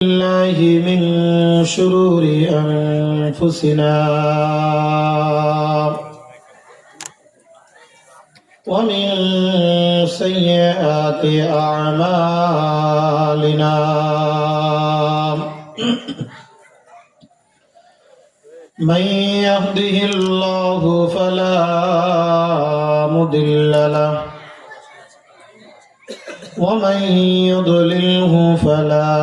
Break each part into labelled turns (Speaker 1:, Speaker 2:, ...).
Speaker 1: الله من شرور أنفسنا ومن سيئات أعمالنا من يهده الله فلا مضل له ومن يضلله فلا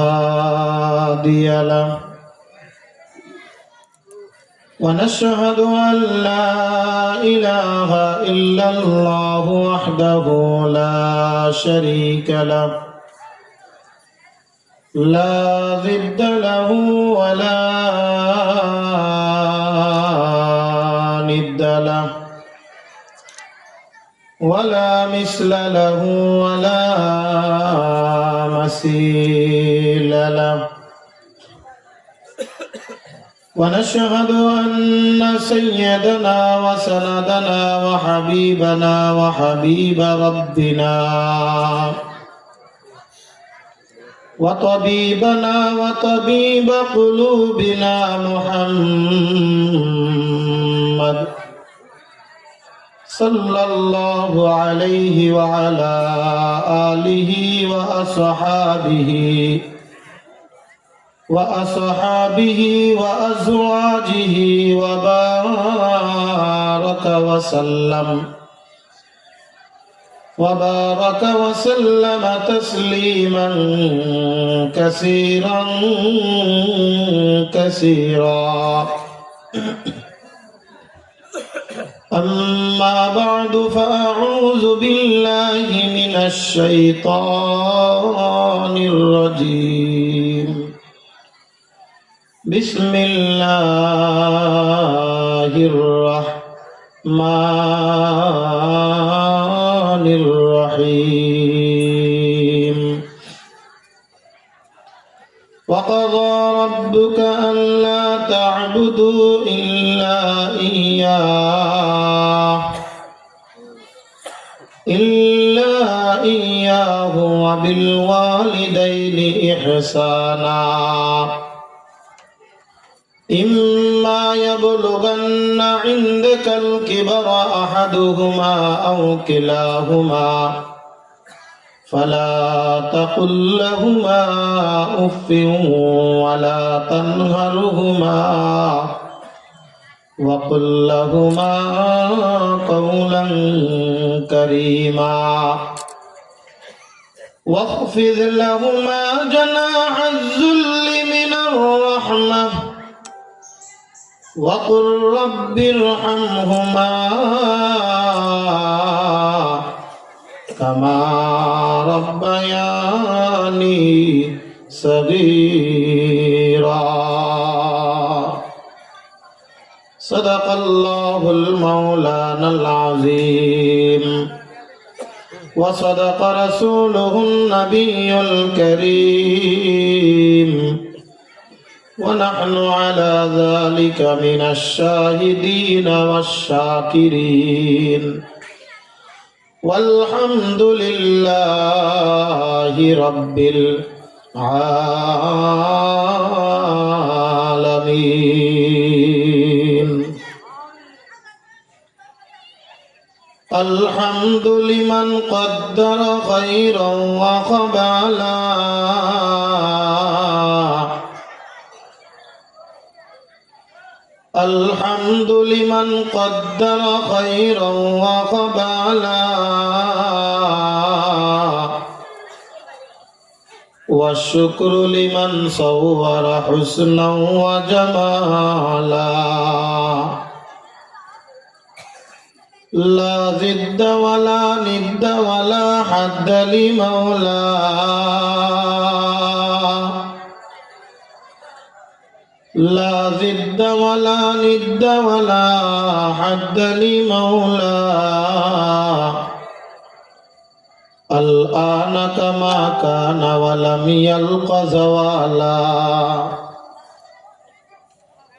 Speaker 1: هادي له ونشهد أن لا إله إلا الله وحده لا شريك له لا ضد له ولا ند له ولا مثل له ولا مثيل له ونشهد أن سيدنا وسندنا وحبيبنا وحبيب ربنا وطبيبنا وطبيب قلوبنا محمد صلى الله عليه وعلى آله وأصحابه وأزواجه وبارك وسلم تسليما كثيرا أما بعد فأعوذ بالله من الشيطان الرجيم بسم الله الرحمن الرحيم وقضى ربك ألا تعبدوا إلا إياه وبالوالدين إحسانا إما يبلغن عندك الكبر أحدهما أو كلاهما فلا تقل لهما أف ولا تنهرهما وقل لهما قولا كريما واخفض لهما جناح الذل من الرحمة وقل رب ارحمهما كما ربياني صغيرا صدق الله المولانا العظيم وصدق رسوله النبي الكريم ونحن على ذلك من الشاهدين والشاكرين والحمد لله رب العالمين الحمد لمن قدر خيرا وقبلا الحمد لمن قدر خيرا وقبلا والشكر لمن صور حسنا وجمالا لا ضد ولا ند ولا حد لمولاه لا ضد ولا ند ولا حد لمولاه الآن كما كان ولم يلق زوالا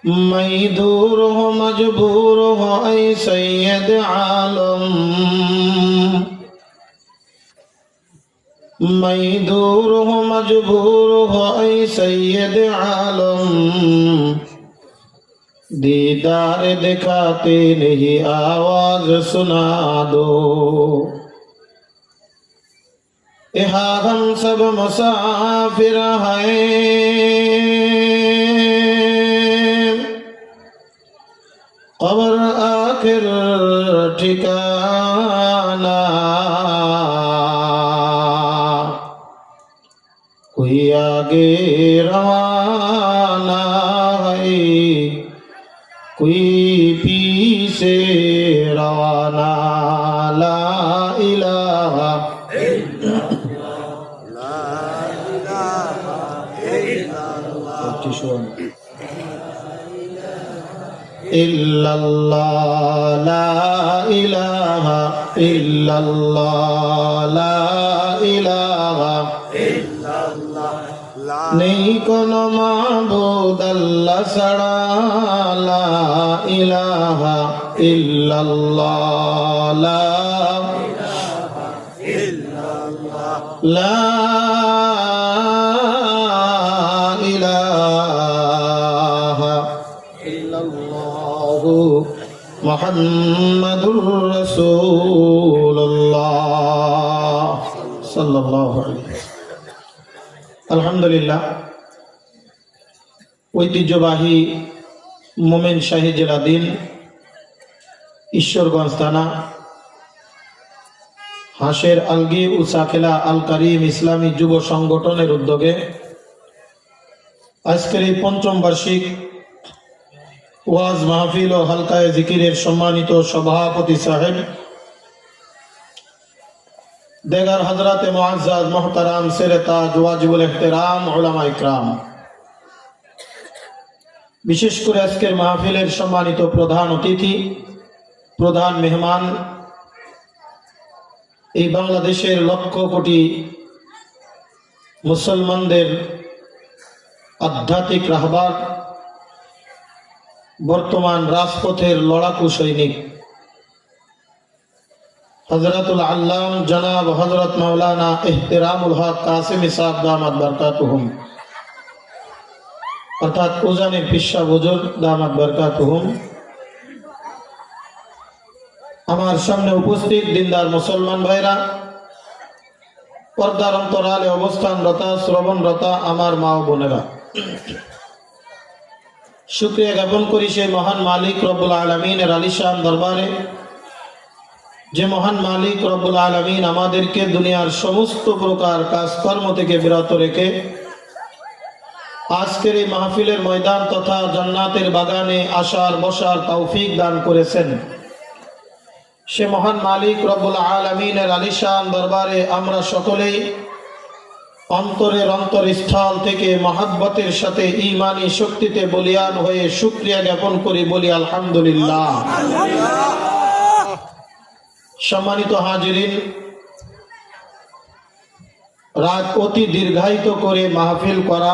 Speaker 1: ميدوره مجبوره أي سيد عالم मजदूर हो मजबूर हो ऐ सैयद आलम, दीदार दिखाते नहीं आवाज सुना दो। यहाँ हम सब मुसाफिर हैं, कब्र आखिर ठिकाना, कोई आगे रवाना है, कोई पीछे रवाना। ला इलाहा इल्लल्लाह, ला इलाहा इल्लल्लाह, ला इलाहा नहीं कोनो माबूद अल्लाह सड़ा, ला इलाहा इल्लल्लाह, ला इलाहा इल्लल्लाहु मुहम्मदुर रसूलुल्लाह सल्लल्लाहु अलैहि वसल्लम। আলহামদুলিল্লাহ, ঐতিহ্যবাহী মোমেন শাহী জেলাধীন ঈশ্বরগঞ্জ থানা হাঁসের আলগি উসাখেলা আল কারিম ইসলামী যুব সংগঠনের উদ্যোগে আজকের এই পঞ্চম বার্ষিক ওয়াজ মাহফিল ও হালকায়ে জিকিরের সম্মানিত সভাপতি সাহেব, देगर हजरत मुअज़्ज़ज़ मोहतरम सिरताज वाजिबुल एहतराम उलमा इकराम, विशेष करे आजकेर महफिलेर सम्मानित प्रधान अतिथि प्रधान मेहमान, এই বাংলাদেশের লক্ষ কোটি মুসলমানদের আধ্যাত্মিক রাহবার, বর্তমান রাজপথের লড়াকু সৈনিক हजरतुल अल्लाम जनाब हजरत मौलाना एहतरामुल हक कासिमी साहब दामत बरकातुहुम, अर्थात उजानिर पिस्सा बुजुर्ग दामत बरकातुहुम, आमार सामने उपस्थित दिनदार मुसलमान भाईरा, पर्दार अंतराले अवस्थानरता श्रवणरता आमार मा ओ बोनेरा, शुक्रिया ज्ञापन करी सेई महान मालिक रब्बुल आलामीनेर आलिशान दरबारे, যে মহান মালিক রব্বুল আলামিন আমাদেরকে দুনিয়ার সমস্ত প্রকার কাজকর্ম থেকে বিরত রেখে আজকের এই মাহফিলের ময়দান তথা জান্নাতের বাগানে আসার বসার তৌফিক দান করেছেন। সে মহান মালিক রব্বুল আলামিনের আলিশান দরবারে আমরা সকলেই অন্তরের অন্তরস্থল থেকে মহব্বতের সাথে ঈমানি শক্তিতে বলিয়ান হয়ে শুকরিয়া জ্ঞাপন করি, বলি আলহামদুলিল্লাহ। সম্মানিত হাজিরিন, রাত অতি দীর্ঘায়িত করে মাহফিল করা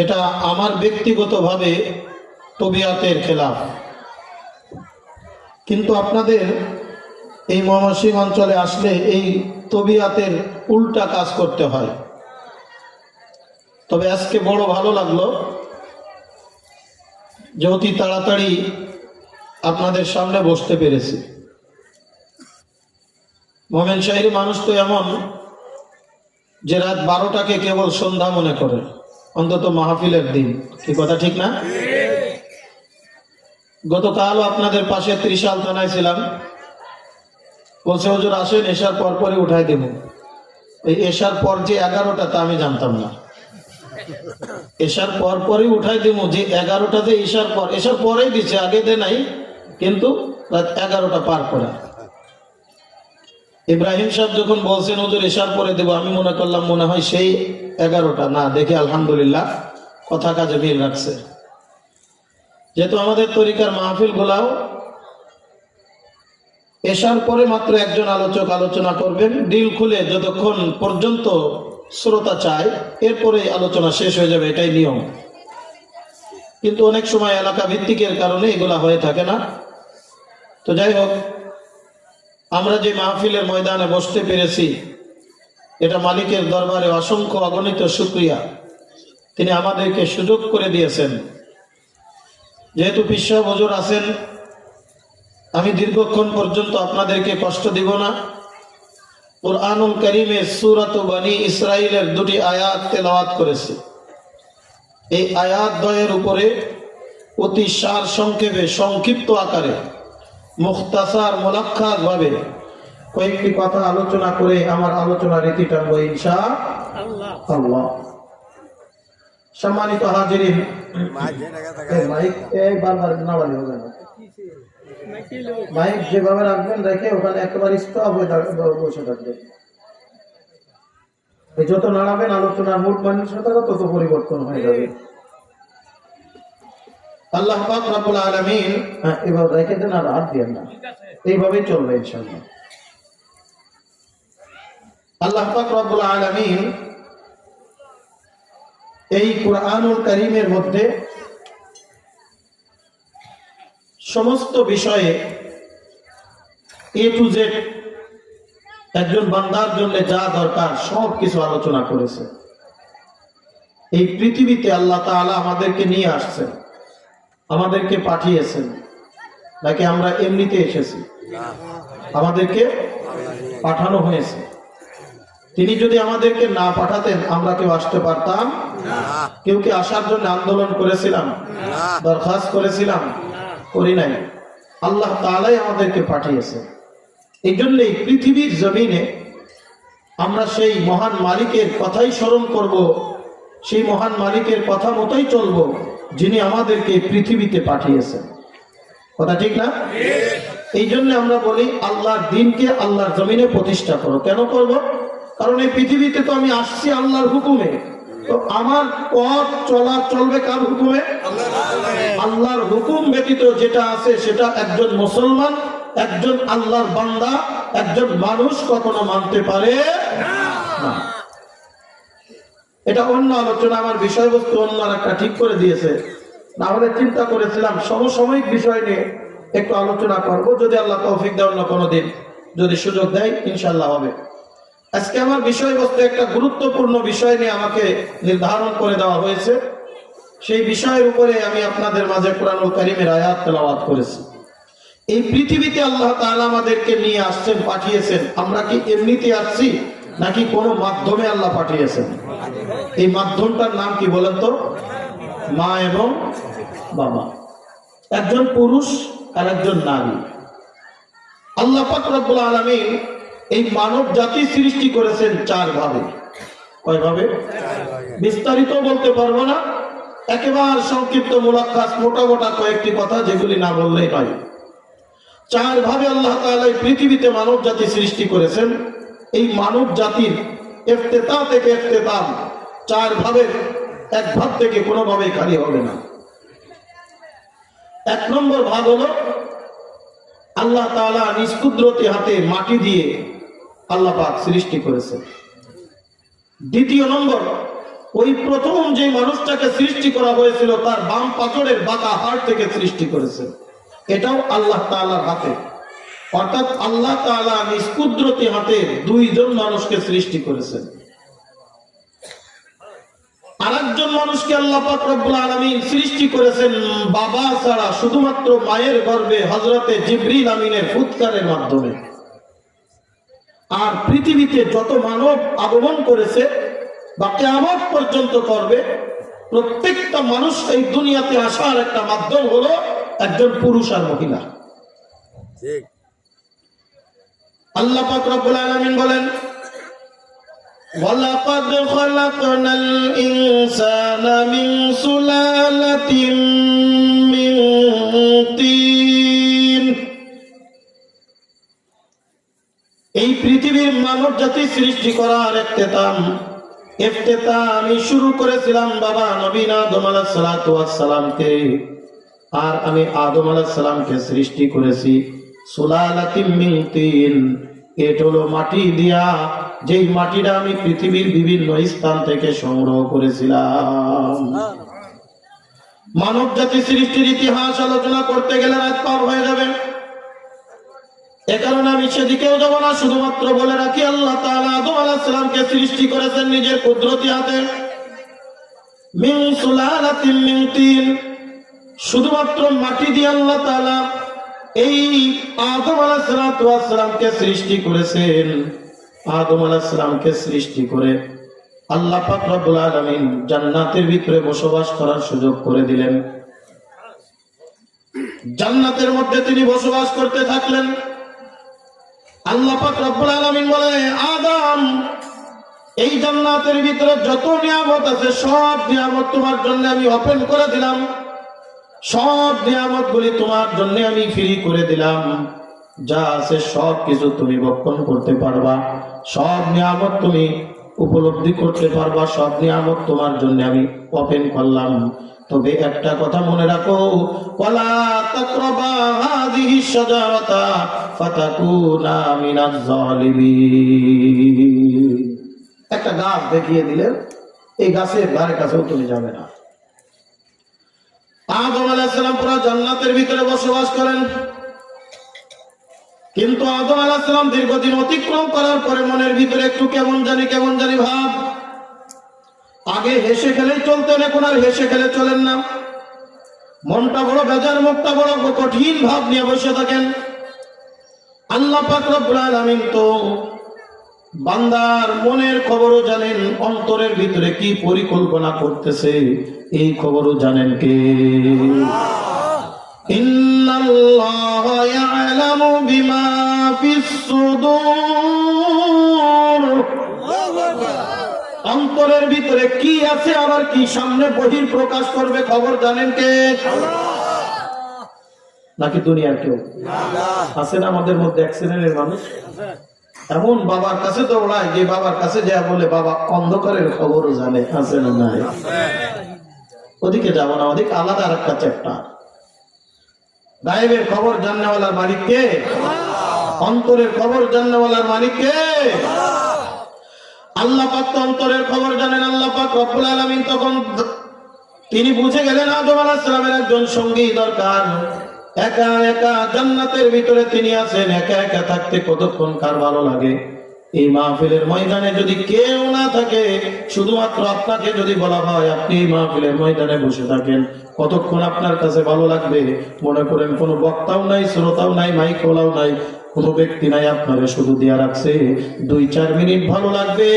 Speaker 1: এটা আমার ব্যক্তিগতভাবে তবিয়াতের খেলাফ, কিন্তু আপনাদের এই ময়মনসিংহ অঞ্চলে আসলে এই তবিয়াতের উল্টা কাজ করতে হয়। তবে আজকে বড় ভালো লাগলো যে অতি তাড়াতাড়ি আপনাদের সামনে বসতে পেরেছি। মোমেন শাহীর মানুষ তো এমন যে রাত 12টাকে কেবল সন্ধ্যা মনে করে, অন্তত মাহফিলের দিন। কি কথা ঠিক না? গতকাল আপনাদের পাশে ত্রিশাল থানায় ছিলাম, বলছে হুজুর আসেন এশার পরপরই উঠাই দেব। এই এশার পর যে 11টা তা আমি জানতাম না, এশার পরপরই উঠাই দেব। যে 11টা যে এশার পর, এশার পরেই দিচ্ছে, আগে দে নাই, কিন্তু রাত 11টা পার করে। ইব্রাহিম সাহেব যখন বলছেন হুজুর এশার পরে দেব, আমি মনে করলাম মনে হয় সেই 11টা না, দেখে আলহামদুলিল্লাহ কথা কাজে মিল রাখছে। যেহেতু আমাদের তরিকার মাহফিল গুলাও এশার পরে মাত্র একজন আলোচক আলোচনা করবেন, দিল খুলে যতক্ষণ পর্যন্ত শ্রোতা চায়, এরপরে আলোচনা শেষ হয়ে যাবে, এটাই নিয়ম। কিন্তু অনেক সময় এলাকা ভিত্তিকের কারণে এগুলা হয়ে থাকে না। তো যাই হোক, আমরা যে মাহফিলের ময়দানে বসতে পেরেছি এটা মালিকের দরবারে অসংখ্য অগণিত শুকরিয়া। তিনি আমাদেরকে সুযোগ করে দিয়েছেন। যেহেতু বিশ্ব হুজুর আছেন, আমি দীর্ঘক্ষণ পর্যন্ত আপনাদেরকে কষ্ট দিব না। কুরআনুল কারীমের সূরাত বনী ইসরাঈলের দুটি আয়াত তেলাওয়াত করেছি। এই আয়াত দ্বয়ের উপরে অতি সার সংক্ষেপে সংক্ষিপ্ত আকারে মুখতাসার মুলাক্কাত ভাবে কয়েকটি কথা আলোচনা করে আমার আলোচনা রীতি টানবো ইনশাআল্লাহ। সম্মানিত হাজিরিন, মাইক যেভাবে রাখবেন রেখে ওখানে একেবারে স্টপ হয়ে বসে থাকবেন। যত নাড়াবেন আলোচনার মুড মানসিকতা তত পরিবর্তন হয়ে যাবে। আল্লাহ পাক রব্বুল আলামিন, এভাবে রেখে দেন আর হাত দিয়েন না, এইভাবেই চলবে ইনশাআল্লাহ। আল্লাহ পাক রব্বুল আলামিন এই কুরআনুল কারীমের মধ্যে সমস্ত বিষয়ে এ টু জেড একজন বান্দার জন্য যা দরকার সব কিছু আলোচনা করেছে। এই পৃথিবীতে আল্লাহ তাআলা আমাদেরকে নিয়ে আসছেন, আমাদেরকে পাঠিয়েছেন, নাকি আমরা এমনিতে এসেছি? আমাদেরকে পাঠানো হয়েছে। তিনি যদি আমাদেরকে না পাঠাতেন আমরা কেউ আসতে পারতাম? কেউ কি আসার জন্য আন্দোলন করেছিলাম, দরখাস্ত করেছিলাম? করি নাই। আল্লাহ তাআলাই আমাদেরকে পাঠিয়েছেন। এই জন্যই পৃথিবীর জমিনে আমরা সেই মহান মালিকের কথাই স্মরণ করব, সেই মহান মালিকের কথা মতোই চলবো, যিনি আমাদেরকে পৃথিবীতে পাঠিয়েছেন। কথা ঠিক না? এই জন্য আমরা বলি আল্লাহর দ্বীনকে আল্লাহর জমিনে প্রতিষ্ঠা করো। কেন করব? কারণ এই পৃথিবীতে তো আমি আসছি আল্লাহর হুকুমে, তো আমার পথ চলা চলবে কার হুকুমে? আল্লাহর হুকুম ব্যতীত যেটা আছে সেটা একজন মুসলমান, একজন আল্লাহর বান্দা, একজন মানুষ কখনো মানতে পারে না। এটা অন্য আলোচনা, আমার বিষয়বস্তু অন্য একটা ঠিক করে দিয়েছে। না হলে চিন্তা করেছিলাম সমসাময়িক বিষয় নিয়ে একটু আলোচনা করব, যদি আল্লাহ তৌফিক দেয় অন্য কোনো দিন, যদি সুযোগ দেয় ইনশাআল্লাহ হবে। আজকে আমার বিষয়বস্তু একটা গুরুত্বপূর্ণ বিষয় নিয়ে আমাকে নির্ধারণ করে দেওয়া হয়েছে। সেই বিষয়ের উপরে আমি আপনাদের মাঝে কুরআনুল কারীমের আয়াত তেলাওয়াত করেছি। এই পৃথিবীতে আল্লাহ তাআলা আমাদেরকে নিয়ে আসছেন, পাঠিয়েছেন। আমরা কি এমনিতে আসছি নাকি কোনো মাধ্যমে আল্লাহ পাঠিয়েছেন? এই মাধ্যমটার নাম কি বলেন তো? মা এবং বাবা, একজন পুরুষ আর একজন নারী। আল্লাহ পাক রব্বুল আলামিন এই মানব জাতি সৃষ্টি করেছেন চার ভাবে। কয় ভাবে? বিস্তারিত বলতে পারবো না, একেবারে সংক্ষিপ্ত মুলাক্কাস মোটা মোটা কয়েকটি কথা, যেগুলি না বললেই নয়। চার ভাবে আল্লাহ তাআলা এই পৃথিবীতে মানব জাতি সৃষ্টি করেছেন। এই মানব জাতির ইফতিতা থেকে ইফতিতাম চার ভাবের এক ভাব থেকে কোনোভাবেই খালি হবে না। এক নম্বর ভাগ হলো আল্লাহ তাআলা নিজ কুদরতি হাতে মাটি দিয়ে আল্লাহ পাক সৃষ্টি করেছেন। দ্বিতীয় নম্বর, ওই প্রথম যে মানুষটাকে সৃষ্টি করা হয়েছিল তার বাম পাঁজরের বাঁকা হাড় থেকে সৃষ্টি করেছেন। এটাও আল্লাহ তাআলার হাতে, অর্থাৎ আল্লাহ তাআলা নিজ কুদরতি হাতে দুইজন মানুষকে সৃষ্টি করেছেন। আরেকজন মানুষকে আল্লাহ পাক রব্বুল আলামিন সৃষ্টি করেছেন বাবা ছাড়া, শুধুমাত্র মায়ের গর্ভে হযরতে জিবরিল আমিনের ফুৎকারের মাধ্যমে। আর পৃথিবীতে যত মানব আগমন করেছে বা কিয়ামত পর্যন্ত করবে, প্রত্যেকটা মানুষ এই দুনিয়াতে আসার একটা মাধ্যম হলো একজন পুরুষ আর মহিলা। ঠিক। আল্লাহ পাক রব্বুল আলামিন বলেন, وَلَقَدْ خَلَقْنَا الْإِنسَانَ مِنْ سُلَالَةٍ مِنْ طِينٍ। এই পৃথিবীর মানব জাতি সৃষ্টি করার ইফতিতাম আমি শুরু করেছিলাম বাবা নবী আদম আলাইহিস সালাতু ওয়াস সালামকে। আর আমি আদম আলাইহিস সালামকে সৃষ্টি করেছি সুলালাতিম মিন তিন, এটা হলো মাটি দিয়া, যেই মাটিটা আমি পৃথিবীর বিভিন্ন স্থান থেকে সংগ্রহ করেছিলাম। মানব জাতি সৃষ্টির ইতিহাস আলোচনা করতে গেলে রাত পার হয়ে যাবে। এ কারণে আমি সেদিকেও যাব না, শুধুমাত্র বলে রাখি আল্লাহ তাআলা আদম আলাইহিস সালামকে সৃষ্টি করেছেন নিজের কুদরতি হাতে। মিন সুলালাতিন মিন তিন, শুধুমাত্র মাটি দিয়ে আল্লাহ তাআলা এই আদম আলাইহিস সালামকে সৃষ্টি করেছেন। আদম আলাইহিস সালামকে সৃষ্টি করে আল্লাহ পাক রব্বুল আলামিন জান্নাতের ভিতরে বসবাস করার সুযোগ করে দিলেন। জান্নাতের মধ্যে তিনি বসবাস করতে থাকলেন। আল্লাহ পাক রব্বুল আলামিন বলে, আদম, এই জান্নাতের ভিতরে যত নিয়ামত আছে সব নিয়ামত তোমার জন্য আমি ওপেন করে দিলাম, সব নিয়ামতগুলি তোমার জন্য আমি ফ্রি করে দিলাম। যা আছে সব কিছু তুমি ভক্ষণ করতে পারবা, সব নিয়ামত তুমি উপলব্ধি করতে পারবা, সব নিয়ামত তোমার জন্য আমি ওপেন করলাম। তবে একটা কথা মনে রাখো, ওয়ালা তাকরাবা হাযিহি শাজারাতা ফাতাকুনা মিনাজ জালিমিন। একটা গাছ দেখিয়ে দিলেন, এই গাছের ধারে কাছেও তুমি যাবে না। আদম আলাইহিস সালাম পুরো জান্নাতের ভিতরে বসবাস করেন, কিন্তু আদম আলাইহিস সালাম দীর্ঘদিন অতিক্রম করার পরে মনের ভিতরে একটু কেমন জানি ভাব। আগে হেসে খেলেই চলতেন, এখন আর হেসে খেলে চলেন না। মনটা বড় বেজার, মুখটা বড় কঠিন ভাব নিয়ে বসে থাকেন। আল্লাহ পাক রব্বুল আলামিন তো বান্দার মনের খবরও জানেন, অন্তরের ভিতরে কি পরিকল্পনা করতেছে এই খবরও জানেন কে? ইন্নাল্লাহা ইয়ালামু বিমা ফিস সুদূর। অন্তরের ভিতরে কি আছে আবার কি সামনে বহির প্রকাশ করবে খবর জানেন কে? নাকি দুনিয়ার কেউ? আছেন আমাদের মধ্যে এক শ্রেণীর মানুষ এমন বাবার কাছে দৌড়ায় যে বাবার কাছে যা বলে বাবা অন্ধকারের খবরও জানে। আছে না নাই? ওদিকে যাবো না, ওদিকে আলাদা আর একটা চ্যাপ্টার। গায়েবের খবর জাননেওয়ালার মালিক কে? অন্তরের খবর জাননেওয়ালার মালিক কে? আল্লাহ পাক তো অন্তরের খবর জানেন। আল্লাহ পাক রব্বুল আলামিন তখন তিনি বুঝে গেলেন আদম আলাইহিস সালামের একজন সঙ্গী দরকার। একা একা জান্নাতের ভিতরে তিনি আছেন, একা একা থাকতে কতক্ষণ কার ভালো লাগে? এই মাহফিলের ময়দানে যদি কেউ না থাকে, শুধুমাত্র আপনাকে যদি বলা হয় আপনি এই মাহফিলের ময়দানে বসে থাকেন, কতক্ষণ আপনার কাছে ভালো লাগবে? মনে করেন কোনো বক্তাও নাই, শ্রোতাও নাই, মাইক ওলাও নাই, কোনো ব্যক্তি নাই, আপনারে শুধু দেয়া রাখছে 2-4 মিনিট ভালো লাগবে।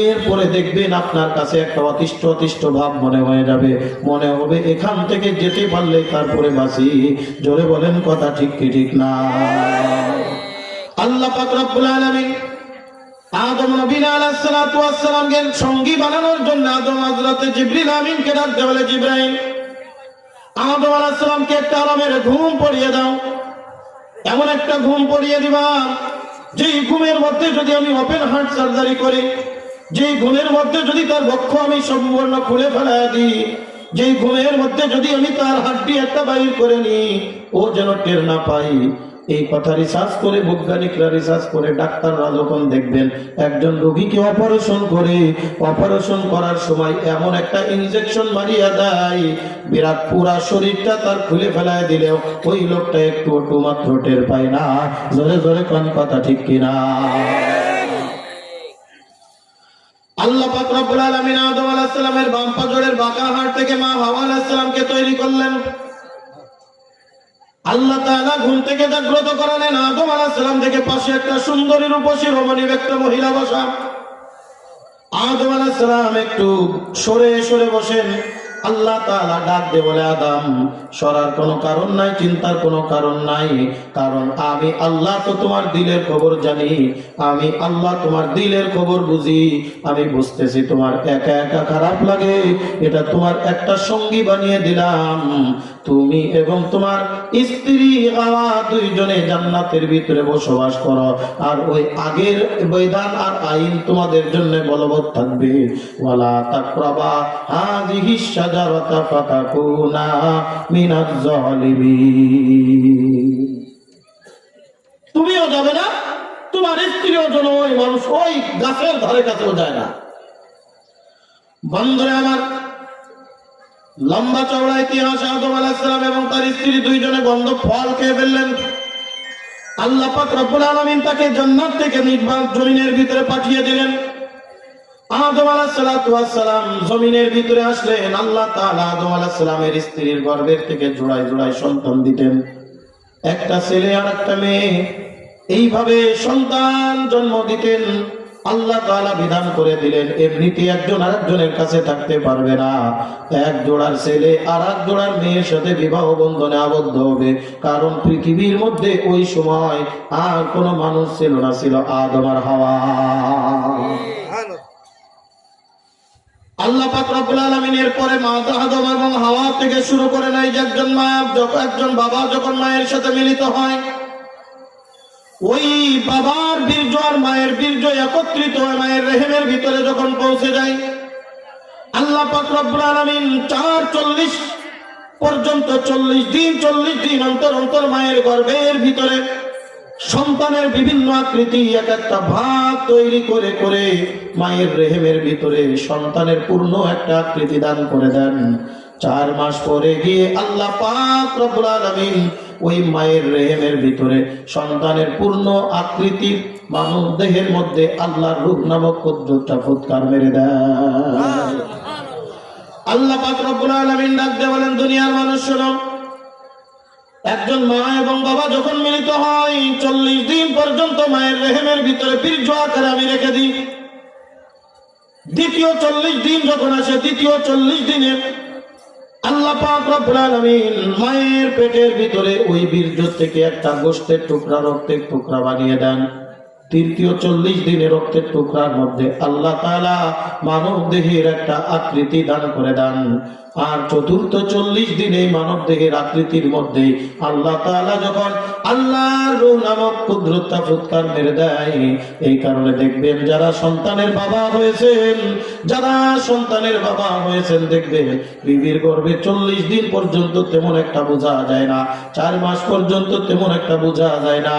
Speaker 1: এরপরে দেখবেন আপনার কাছে একটা অতিষ্ঠ অতিষ্ঠ ভাব মনে হয়ে যাবে, মনে হবে এখান থেকে যেতে পারলে তারপরে বাঁচি। জোরে বলেন কথা ঠিক কি ঠিক না? আল্লাহ পাক রব্বুল আলামিন আদম নবী আলাইহিস সালাতু ওয়াস সালামকে সঙ্গী বানানোর জন্য আদম হযরত জিবরিল আমিনকে ডাকতে বলে, জিবরাইল, আদম আলাইহিস সালামকে একটা আরামের ঘুম পড়িয়ে দাও। এমন একটা ঘুম পড়িয়ে দিবা যেই ঘুমের মধ্যে যদি আমি ওপেন হার্ট সার্জারি করি, যেই ঘুমের মধ্যে যদি তার বক্ষ আমি সম্পূর্ণ খুলে ফেলা দিই, যেই ঘুমের মধ্যে যদি আমি তার হাড্ডি একটা বাইর করে নিই, ও যেন টের না পাই। এই কথা রিসার্চ করে, বৈজ্ঞানিকরা রিসার্চ করে, ডাক্তাররা যখন দেখবেন একজন রোগীকে অপারেশন করার সময় এমন একটা ইনজেকশন মারিয়া দেয়, বিরাট পুরা শরীরটা তার খুলে ফেলায় দিলেও ওই লোকটা একটু মাত্র টের পায় না। জোরে জোরে কোন কথা ঠিক কিনা? আল্লাহ পাক রব্বুল আলামিন আদম আলাইহিস সালামের বাম পাজরের বাঁকা হাড় থেকে মা হাওয়া আলাইহিস সালামকে তৈরি করলেন। আল্লাহ তাআলা ঘুম থেকে জাগ্রত করালেন। আদম আলাইহিস সালাম থেকে পাশে একটা সুন্দরী রূপসী রমণীর একটা মহিলা বসা। আদম আলাইহিস সালাম একটু সরে সরে বসেন। আল্লাহ তাআলা ডাক দিয়ে বলে, আদম, সরার কোনো কারণ নাই, চিন্তার কোনো কারণ নাই, কারণ আমি আল্লাহ তো তোমার দিলের খবর জানি, আমি আল্লাহ তোমার দিলের খবর বুঝি। আমি বুঝতেছি তোমার একা একা খারাপ লাগে, এটা তোমার একটা সঙ্গী বানিয়ে দিলাম। তুমি এবং তোমার স্ত্রী হাওয়া দুইজনে জান্নাতের ভিতরে বসবাস করো, আর ওই আগের বিধান আর আইন তোমাদের জন্য বলবৎ থাকবে। ওয়ালা তাকরাবা হাযিহিশ শাজারাতা ফাতাকুনা মিনাজ জালিমিন। তুমিও যাবে না, তোমার স্ত্রীও যেন ওই মানুষ ওই গাছের ধারে কাছেও যায় না। বন্ধুরা আমার, লম্বা চওড়া ইতিহাস। আদম আলাইহিস সালাম এবং তার স্ত্রী দুইজনে গন্ধ ফল খেয়ে ফেললেন। আল্লাহ পাক রব্বুল আলামিন তাকে জান্নাত থেকে নির্বাক জমিনের ভিতরে পাঠিয়ে দিলেন। আদম আলাইহিস সালাতু ওয়াস সালাম জমিনের ভিতরে আসলেন। আল্লাহ তাআলা আদম আলাইহিস সালামের স্ত্রীর গর্ভের থেকে জোড়ায় জোড়ায় সন্তান দিতেন, একটা ছেলে আর একটা মেয়ে, এইভাবে সন্তান জন্ম দিতেন। আল্লাহ তাআলা বিধান করে দিলেন এমনিতে একজন আরেকজনের কাছে থাকতে পারবে না, এক জোড়ার ছেলে আর এক জোড়ার মেয়ের সাথে বিবাহ বন্ধনে আবদ্ধ হবে। কারণ পৃথিবীর মধ্যে ওই সময় আর কোনো মানুষ ছিল না, ছিল আদম আর হাওয়া। আল্লাহ পাক রব্বুল আলামিন এর পরে মা আদম এবং হাওয়া থেকে শুরু করে নাই যে একজন বাবা যখন মায়ের সাথে মিলিত হয়, ওই বাবার বীর্য আর মায়ের বীর্য একত্রিত হয়ে মায়ের রেহেমের ভিতরে যখন পৌঁছে যায়, আল্লাহ পাক রব্বুল আলামিন 40 পর্যন্ত 40 দিন অন্তর অন্তর মায়ের গর্ভের ভিতরে সন্তানের বিভিন্ন আকৃতি এক একটা ভাগ তৈরি করে করে মায়ের রেহেমের ভিতরে সন্তানের পূর্ণ একটা আকৃতি দান করে দেন। 4 মাস পরে গিয়ে আল্লাহ পাক রব্বুল আলামিন ওই মায়ের রেহেমের ভিতরে সন্তানের পূর্ণ আকৃতির মানব দেহের মধ্যে আল্লাহর রূহ নামক কুদরতটা ফুৎকার মেরে দেন। আল্লাহ পাক রব্বুল আলামিন ডাক দিয়ে বলেন, দুনিয়ার মানুষ শোনো, একজন মা এবং বাবা যখন মিলিত হয় 40 দিন পর্যন্ত মায়ের রেহেমের ভিতরে বীর্য আকারে আমি রেখে দিই। দ্বিতীয় 40 দিন যখন আসে, দ্বিতীয় 40 দিনে আল্লাহ পাক রব্বুল আলামিন মায়ের পেটের ভিতরে ওই বীর্য থেকে একটা গোশতের টুকরা, রক্তের টুকরা বানিয়ে দেন। তৃতীয় 40 দিনে রক্তের টুকরার মধ্যে আল্লাহ তাআলা মানব দেহের একটা আকৃতি দান করে দেন। আর চতুর্থ 40 দিনে মানব দেহের আকৃতির মধ্যে আল্লাহ তাআলা যখন আল্লাহর রূহ নামক কুদরতটা ফুৎকার মেরে দেয়, এই কারণে দেখবেন যারা সন্তানের বাবা হয়েছেন দেখবেন বিবির গর্ভে 40 দিন পর্যন্ত তেমন একটা বোঝা যায় না, 4 মাস পর্যন্ত তেমন একটা বোঝা যায় না।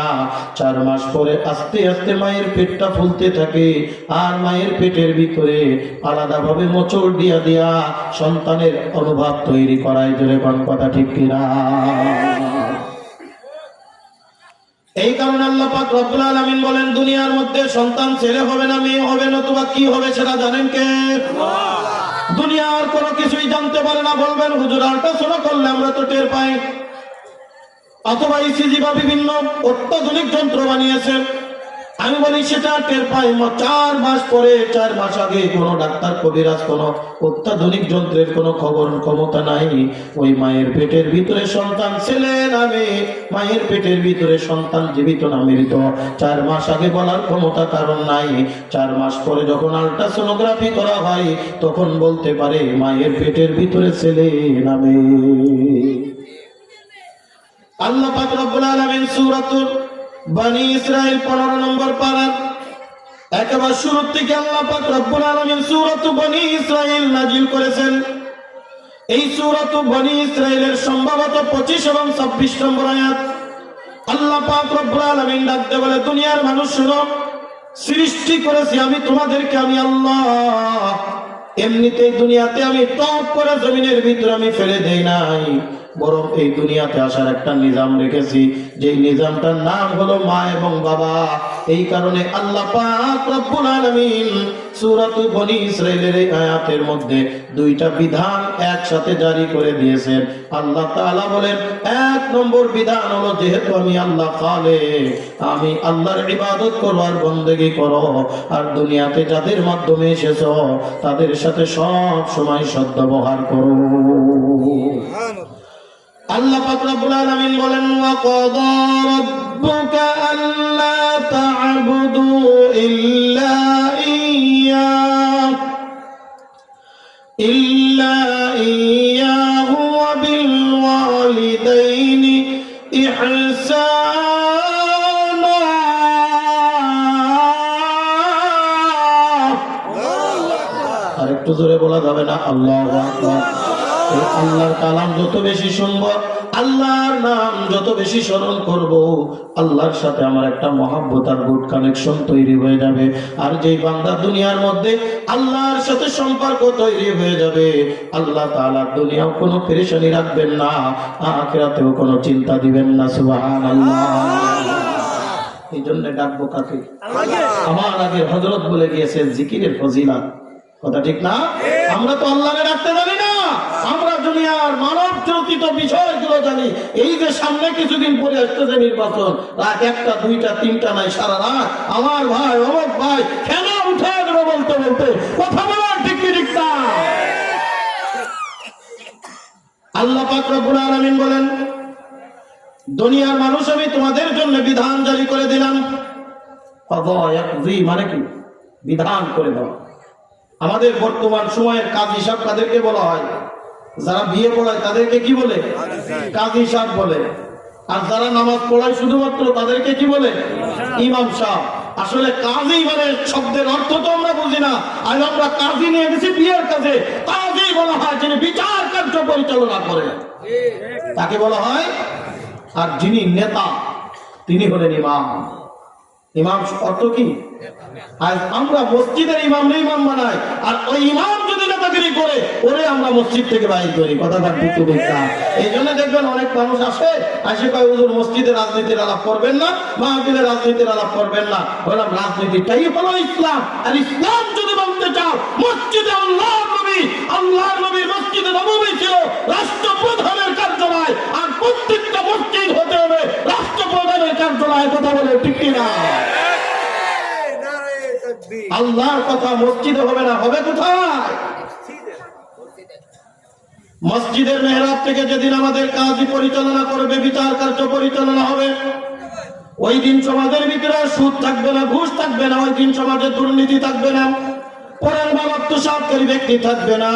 Speaker 1: 4 মাস পরে আস্তে আস্তে মায়ের পেটটা ফুলতে থাকে, আর মায়ের পেটের ভিতরে আলাদাভাবে মোচড় দিয়া সন্তানের অনুভব তৈরি করায়। জোরে কোন কথা ঠিক কিনা? এই কারণে আল্লাহ পাক রব্বুল আলামিন বলেন, দুনিয়ার মধ্যে সন্তান ছেলে হবে না মেয়ে হবে, নতুবা কি হবে সেটা জানেন কে? আল্লাহ। দুনিয়ার কোনো কিছুই জানতে পারে না। বলবেন হুজুর আল্ট্রাসাউন্ড করলে আমরা তো টের পাই, অথবা ইসিজি বা বিভিন্ন অত্যাধুনিক যন্ত্র বানিয়েছে, আমি বলি সেটা টের পাই 4 মাস পরে। 4 মাস আগে কোনো ডাক্তার কবিরাজ কোনো অত্যাধুনিক যন্ত্রের কোনো ক্ষমতা নাই। ওই মায়ের পেটের ভিতরে সন্তান ছেলে না মেয়ে, মায়ের পেটের ভিতরে সন্তান জীবিত না মৃত, 4 মাস আগে বলার ক্ষমতা কারণ নাই। 4 মাস পরে যখন আল্ট্রাসোনোগ্রাফি করা হয় তখন বলতে পারে মায়ের পেটের ভিতরে ছেলে না মেয়ে। আল্লাহ পাক রব্বুল আলামিন সূরাতুল বনি ইসরাইল 15 নম্বর পারা একেবারে শুরু থেকে আল্লাহ পাক রব্বুল আলামিন সূরাতুল বনি ইসরাইল নাজিল করেছেন। এই সূরাতুল বনি ইসরাইলের সম্ভবত 25 এবং 26 নম্বর আয়াত। আল্লাহ পাক রব্বুল আলামিন ডাকতে বলে, দুনিয়ার মানুষ শুনো, সৃষ্টি করেছি আমি তোমাদেরকে, আমি আল্লাহ। এমনিতেই দুনিয়াতে আমি টপ করে জমিনের ভিতরে আমি ফেলে দেই নাই, বরং এই দুনিয়াতে আসার একটা নিজাম রেখেছি, যে নিজামটার নাম হলো মা এবং বাবা। এই কারণে আল্লাহ পাক রব্বুল আলামিন সূরাতুল বনি ইসরাইলের এই আয়াতের মধ্যে 2টা বিধান একসাথে জারি করে দিয়েছেন। আল্লাহ তাআলা বলেন, 1 নম্বর বিধান হলো যেহেতু আমি আল্লাহ খালেক, আমি আল্লাহর ইবাদত করো আর বন্দেগী করো, আর দুনিয়াতে যাদের মাধ্যমে এসেছো তাদের সাথে সব সময় সদ্ব্যবহার করো। আল্লাহ পাক রব্বুল আলামিন বলেন, ওয়া ক্বাদা রাব্বুকা আল্লা তা'বুদু ইল্লা ইয়্যাহু ওয়া বিল ওয়ালিদাইনি ইহসানা। আরেকটু জোরে বলা যাবে না? আল্লাহু আকবার। আল্লাহর কালাম যত বেশি শুনবো, আল্লাহর নাম যত বেশি স্মরণ করব, আল্লাহর সাথে আমার একটা মহব্বত আর গুড কানেকশন তৈরি হয়ে যাবে। আর যেই বান্দা দুনিয়ার মধ্যে আল্লাহর সাথে সম্পর্ক তৈরি হয়ে যাবে, আল্লাহ তাআলা দুনিয়াও কোনো পেরেশানি রাখবেন না, আখিরাতেও কোনো চিন্তা দিবেন না। সুবহানাল্লাহ। এই জন্য ডাকবো কাকে? আমার আগে হযরত বলে গিয়েছেন জিকিরের ফজিলত। কথা ঠিক না? আমরা তো আল্লাহকে ডাকতে জানি না, আমরা দুনিয়ার মানব চর্চিত বিষয়গুলো জানি। এই যে সামনে কিছুদিন পরে আসতেছে নির্বাচন, রাত 1টা 2টা 3টা নাই, সারা রাত আমার ভাই অমুক ভাই কেন উঠে দেবো বলতে বলতে কথা বলার ঠিক কি ঠিক না? আল্লাহ পাক রব্বুল আলামিন বলেন, দুনিয়ার মানুষ আমি তোমাদের জন্য বিধান জারি করে দিলাম। মানে কি? বিধান করে দেওয়া। আমাদের বর্তমান সময়ের কাজী সাহেব কাদেরকে বলা হয়? যারা বিয়ে পড়ায় তাদেরকে কি বলে? কাজী সাহেব বলে। আর যারা নামাজ পড়ায় শুধুমাত্র তাদেরকে কি বলে? ইমাম সাহেব। আসলে কাজী মানে শব্দের অর্থ তো আমরা বুঝি না, আর আমরা কাজী নিয়ে গেছি বিয়ের কাজে। কাজী বলা হয় যিনি বিচার কার্য পরিচালনা করে, তাকে বলা হয়। আর যিনি নেতা তিনি হলেন ইমাম। ইমাম অর্থ কি? আজ আমরা মসজিদের ইমামরে ইমাম বানাই, আর ওই ইমাম যদি নেতাগিরি করে ওরে আমরা মসজিদ থেকে বাইর করি। কথাটা ঠিক না? এই জন্য দেখবেন অনেক মানুষ আসে কয় হুজুর মসজিদে রাজনীতির আলাপ করবেন না, মাহফিলে রাজনীতির আলাপ করবেন না। বললাম রাজনীতিটাই হলো ইসলাম। আর ইসলাম যদি বলতে চাও, মসজিদে আল্লাহর নবীর মসজিদে নববী ছিল রাষ্ট্রপ্রধানের কার্যালয়, আর প্রত্যেকটা মসজিদ হতে হবে রাষ্ট্রপ্রধানের কার্যালয়। কথা বলে ঠিক কিনা? আল্লাহর কথা মসজিদে হবে না, হবে কোথায়? মসজিদের মেহরাব থেকে যেদিন আমাদের কাজী পরিচালনা করবে, বিচার কার্য পরিচালনা হবে, ওই দিন সমাজের ভিতরে সুদ থাকবে না, ঘুষ থাকবে না, ওই দিন সমাজে দুর্নীতি থাকবে না, পরের আত্মসাৎকারী ব্যক্তি থাকবে না।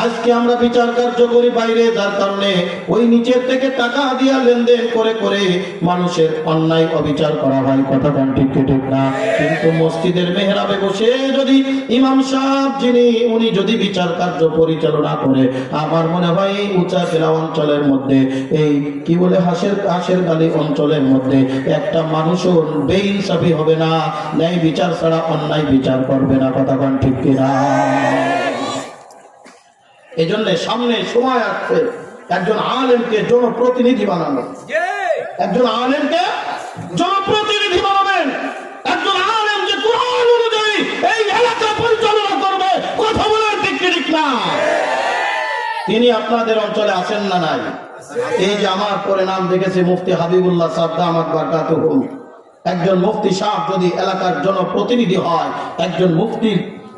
Speaker 1: আজকে আমরা বিচার কার্য করি বাইরে, যার কারণে ওই নিচের থেকে টাকা দিয়া লেনদেন করে করে মানুষের অন্যায় অবিচার করা হয়। কথা ঠিক ঠিক না? কিন্তু মসজিদের মেহরাবে বসে যদি ইমাম সাহেব যিনি উনি যদি বিচার কার্য পরিচালনা করে, আমার মনে হয় এই উঁচা জেলা অঞ্চলের মধ্যে, এই কি বলে হাঁসের গালি অঞ্চলের মধ্যে একটা মানুষও বেইনসাফি হবে না, ন্যায় বিচার ছাড়া অন্যায় বিচার করবে না। কথা ঠিক কিনা? এই জন্য সামনে সময় আসছে একজন আলেমকে জনপ্রতিনিধি বানানো। একজন আলেমকে জনপ্রতিনিধি বানাবেন, একজন আলেম যে কোরআন অনুযায়ী এই এলাকা পরিচালনা করবে। কথা বলার ঠিক ঠিক না? তিনি আপনাদের অঞ্চলে আছেন না নাই? এই যে আমার পরে নাম দেখেছে মুফতি হাবিবুল্লাহ সাহেব দামাত বারকাতুহু। একজন মুফতি সাহেব যদি এলাকার জনপ্রতিনিধি হয়,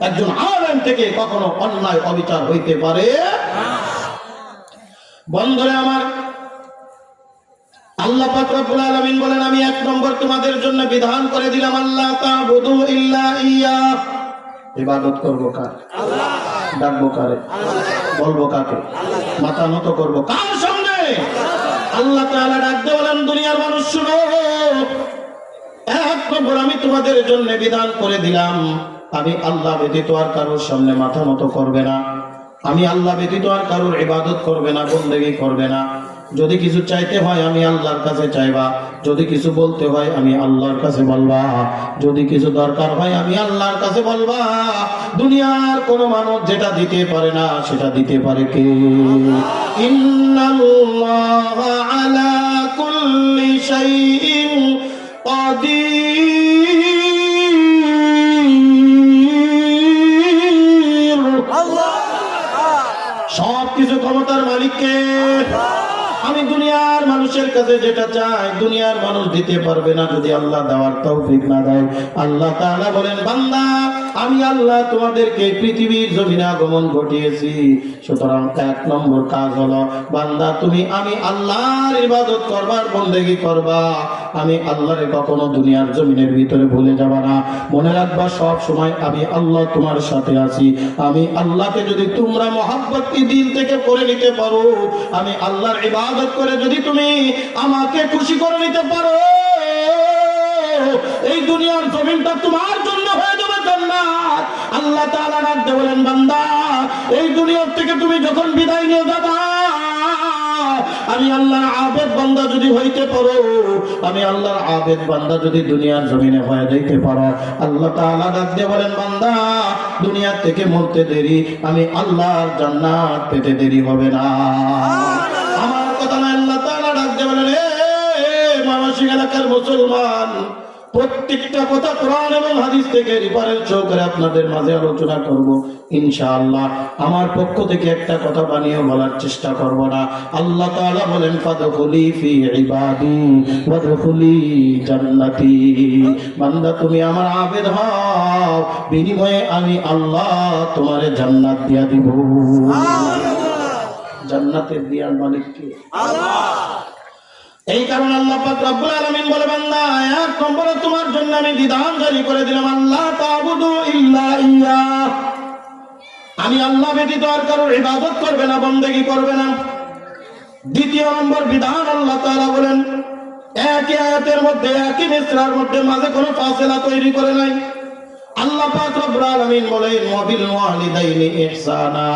Speaker 1: একজন আলেম থেকে কখনো অন্যায় অবিচার হইতে পারে? বন্ধুরা আমার, আল্লাহ পাক রব্বুল আলামিন বলেন, আমি 1 নম্বর তোমাদের জন্য বিধান করে দিলাম, আল্লাহ তা'বুদু ইল্লা ইয়্যাহ। ইবাদত করব কার? আল্লাহ। ডাকবো কারে? বলবো কাকে? মাথা নত করব কার সামনে? আল্লাহ তাআলা ডাকতে বলেন, দুনিয়ার মানুষ শুনো, 1 নম্বর আমি তোমাদের জন্য বিধান করে দিলাম, আমি আল্লাহ ব্যতীত আর কারোর সামনে মাথা নত করবে না। আমি আল্লাহ ব্যতীত আর কারোর ইবাদত করবে না, বন্দেগী করবে না। যদি কিছু চাইতে হয় আমি আল্লাহর কাছে চাইবা, যদি কিছু বলতে হয় আমি আল্লাহর কাছে বলবা, যদি কিছু দরকার হয় আমি আল্লাহর কাছে বলবা। দুনিয়ার কোন মানুষ যেটা দিতে পারে না সেটা দিতে পারে কে? ইন্নাল্লাহা আলা কুল্লি শাইইন কাদির। সবকিছু ক্ষমতার মালিককে। আমি দুনিয়ার মানুষের কাছে যেটা চাই দুনিয়ার মানুষ দিতে পারবে না যদি আল্লাহ দেওয়ার তৌফিক না দেয়। আল্লাহ তাআলা বলেন, বান্দা আমি আল্লাহ তোমাদেরকে পৃথিবীর জমিনে আগমন ঘটিয়েছি, সুতরাং 1 নম্বর কাজ হলো বান্দা তুমি আমি আল্লাহর ইবাদত করবার, বন্দেগী করবা। আমি আল্লাহরে কখনো দুনিয়ার জমিনের ভিতরে ভুলে যাবা না। মনে রাখবা সব সময় আমি আল্লাহ তোমার সাথে আছি। আমি আল্লাহকে যদি তোমরা মহব্বত দিল থেকে করে নিতে পারো, আমি আল্লাহর ইবাদত করে যদি তুমি আমাকে খুশি করে নিতে পারো, এই দুনিয়ার জমিনটা তোমার জন্য হয়ে যাবে জান্নাত। আল্লাহ তাআলা রাখতে বলেন, বান্দা এই দুনিয়ার থেকে তুমি যখন বিদায় নিয়ে যাবা, আমি আল্লাহর আবেদ বান্দা যদি হইতে পারো, আমি আল্লাহর আবেদ বান্দা যদি দুনিয়ার জমিনে হয়ে যাইতে পারো, আল্লাহ তাআলা ডাকতে বলেন, বান্দা দুনিয়ার থেকে মরতে দেরি, আমি আল্লাহর জান্নাত পেতে দেরি হবে না। আমার কথা না, আল্লাহ তাআলা ডাকতে বলেন, মানসিক এলাকার মুসলমান, প্রত্যেকটা কথা কোরআন এবং হাদিস থেকে রেফারেন্স করে আপনাদের মাঝে আলোচনা করব ইনশাআল্লাহ। আমার পক্ষ থেকে একটা কথা বানিয়ে বলার চেষ্টা করব না। আল্লাহ তাআলা বলেন ফাদখুলি ফি ইবাদি ওয়াদখুলি জান্নাতি, বান্দা তুমি আমার আবেদ হও, বিনিময়ে আমি আল্লাহ তোমারে জান্নাত দিয়া দিব। জান্নাতের দিয়ার মালিক কে? আল্লাহ। এই কারণে আল্লাহ পাক রব্বুল আলামিন বলে, বান্দা এক নম্বরে তোমার জন্য আমি বিধান জারি করে দিলাম, আল্লাহ তা'বুদু ইল্লা ইয়্যাহ, আমি আল্লাহ ব্যতীত আর কারোর ইবাদত করবে না, বন্দেগী করবে না। দ্বিতীয় নম্বর বিধান আল্লাহ তাআলা বলেন, একই আয়াতের মধ্যে একই মিসরার মধ্যে মাঝে কোনো ফাসিলা তৈরি করে নাই। আল্লাহ পাক রব্বুল আলামিন বলেন ওয়াবিল ওয়ালিদাইনি ইহসানা,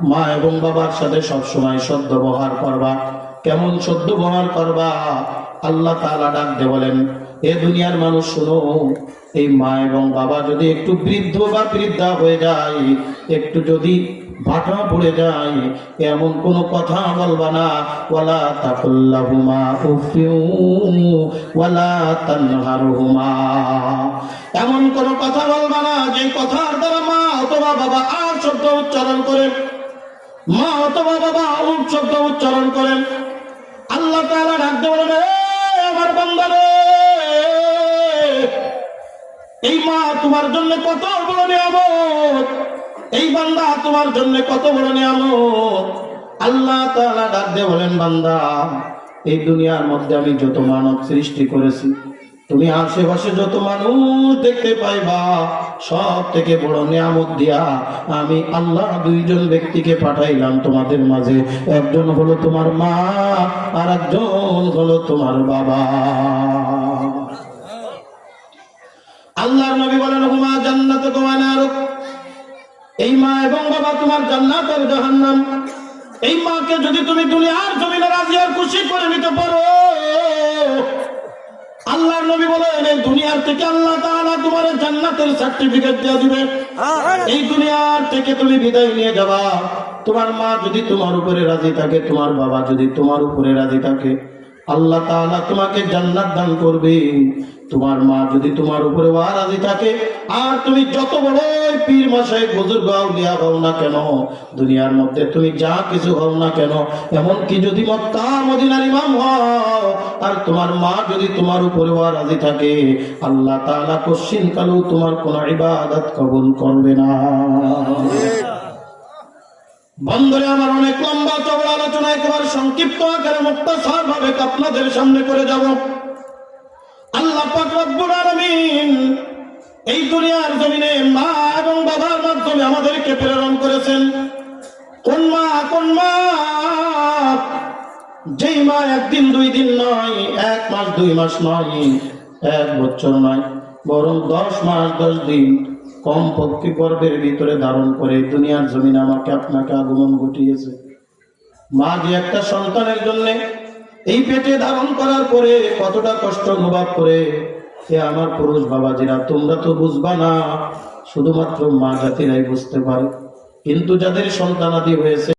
Speaker 1: মা এবং বাবার সাথে সবসময় সদ্ব্যবহার করবা। কেমন সদ্ব্যবহার করবা? আল্লাহ তাআলা ডাক দিয়ে বলেন, এ দুনিয়ার মানুষ শুনো, এই মা এবং বাবা যদি একটু বৃদ্ধ বা বৃদ্ধা হয়ে যায়, একটু যদি ভাটা পড়ে যায়, এমন কোন কথা বলবা না। ওয়ালা তাকুল্লাহুমা উফিউ ওয়ালা তানহারহুমা, এমন কোন কথা বলবা না যে কথার দ্বারা মা অথবা বাবা আর শব্দ উচ্চারণ করেন, মা অথবা বাবা শব্দ উচ্চারণ করেন। আল্লাহ তাআলা ডাক দিয়ে বলেন, আমার বান্দা রে, এই মা তোমার জন্য কত বড় নিয়ামত, এই বান্দা তোমার জন্য কত বড় নিয়ামত। আল্লাহ তাআলা ডাক দিয়ে বলেন, বান্দা এই দুনিয়ার মধ্যে আমি যত মানব সৃষ্টি করেছি, তুমি আশেপাশে যত মানুষ দেখতে পাইবা, সব থেকে বড় নিয়ামত দিয়া আমি আল্লাহ দুইজন ব্যক্তিকে পাঠাইলাম তোমাদের মাঝে। একজন হলো তোমার মা, আর একজন হলো তোমার বাবা। আল্লাহর নবী বলেন, হুমা জান্নাতুকা ওয়া নারুক, এই মা এবং বাবা তোমার জান্নাত আর জাহান্নাম। এই মাকে যদি তুমি দুনিয়ার জমিনে রাজি আর খুশি করে নিতে পারো, আল্লাহর নবী বলেন এই দুনিয়ার থেকে আল্লাহ তাআলা তোমার জান্নাতের সার্টিফিকেট দিয়ে দিবে। এই দুনিয়ার থেকে তুমি বিদায় নিয়ে যাবা, তোমার মা যদি তোমার উপরে রাজি থাকে, তোমার বাবা যদি তোমার উপরে রাজি থাকে, আল্লাহ তাআলা তোমাকে জান্নাত দান করবে। তোমার মা যদি তোমার উপরে রাজি থাকে, আর তুমি যত বড় পীর মাশায়েখ বুজুর্গ আউলিয়া হও না কেন, দুনিয়ার মধ্যে তুমি যা কিছু হও না কেন, এমনকি যদি মক্কা মদিনার ইমাম হও, আর তোমার মা যদি তোমার উপরে রাজি থাকে, আল্লাহ তাআলা কোশ্চিন কালেও তোমার কোন ইবাদত কবুল করবে না। বন্ধুরা আমার, অনেক লম্বা চওড়া আলোচনা একেবারে সংক্ষিপ্ত আকারে মুক্তাসার ভাবে আপনাদের সামনে করে যাব। আল্লাহ পাক রব্বুল আলামিন এই দুনিয়ার জমিনে মা এবং বাবার মাধ্যমে আমাদেরকে প্রেরণ করেছেন। কোন মা? কোন মা? যেই মা একদিন দুই দিন নয়, 1 মাস 2 মাস নয়, 1 বছর নয়, বরং 10 মাস 10 দিন কমপক্ষে গর্ভের ভিতরে ধারণ করে দুনিয়ার জমিনে আমাকে আপনাকে আগমন ঘটিয়েছে। মা যে একটা সন্তানের জন্য এই পেটে ধারণ করার পরে কতটা কষ্ট অনুভব করে, সে আমার পুরুষ বাবাজিরা তোমরা তো বুঝবা না, শুধুমাত্র মা জাতিরাই বুঝতে পারে। কিন্তু যাদের সন্তানাদি হয়েছে